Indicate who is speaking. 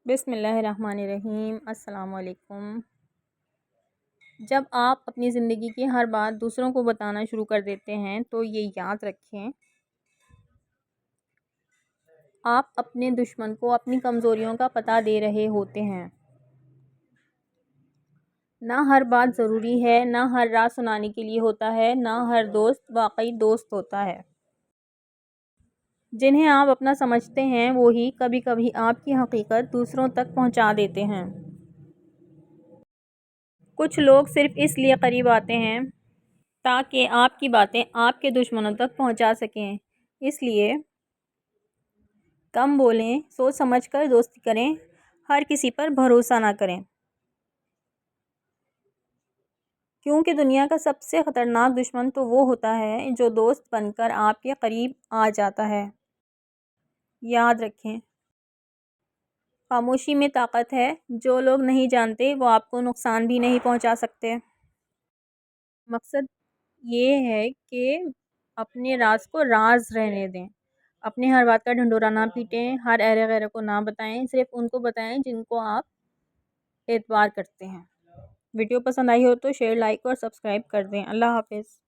Speaker 1: بسم اللہ الرحمن الرحیم۔ السلام علیکم۔ جب آپ اپنی زندگی کی ہر بات دوسروں کو بتانا شروع کر دیتے ہیں تو یہ یاد رکھیں، آپ اپنے دشمن کو اپنی کمزوریوں کا پتہ دے رہے ہوتے ہیں۔ نہ ہر بات ضروری ہے، نہ ہر راز سنانے کے لیے ہوتا ہے، نہ ہر دوست واقعی دوست ہوتا ہے۔ جنہیں آپ اپنا سمجھتے ہیں وہی کبھی کبھی آپ کی حقیقت دوسروں تک پہنچا دیتے ہیں۔ کچھ لوگ صرف اس لیے قریب آتے ہیں تاکہ آپ کی باتیں آپ کے دشمنوں تک پہنچا سکیں۔ اس لیے کم بولیں، سوچ سمجھ کر دوستی کریں، ہر کسی پر بھروسہ نہ کریں، کیونکہ دنیا کا سب سے خطرناک دشمن تو وہ ہوتا ہے جو دوست بن کر آپ کے قریب آ جاتا ہے۔ یاد رکھیں، خاموشی میں طاقت ہے۔ جو لوگ نہیں جانتے وہ آپ کو نقصان بھی نہیں پہنچا سکتے۔ مقصد یہ ہے کہ اپنے راز کو راز رہنے دیں، اپنے ہر بات کا ڈھنڈورا نہ پیٹیں، ہر ایرے غیرے کو نہ بتائیں، صرف ان کو بتائیں جن کو آپ اعتبار کرتے ہیں۔ ویڈیو پسند آئی ہو تو شیئر، لائک اور سبسکرائب کر دیں۔ اللہ حافظ۔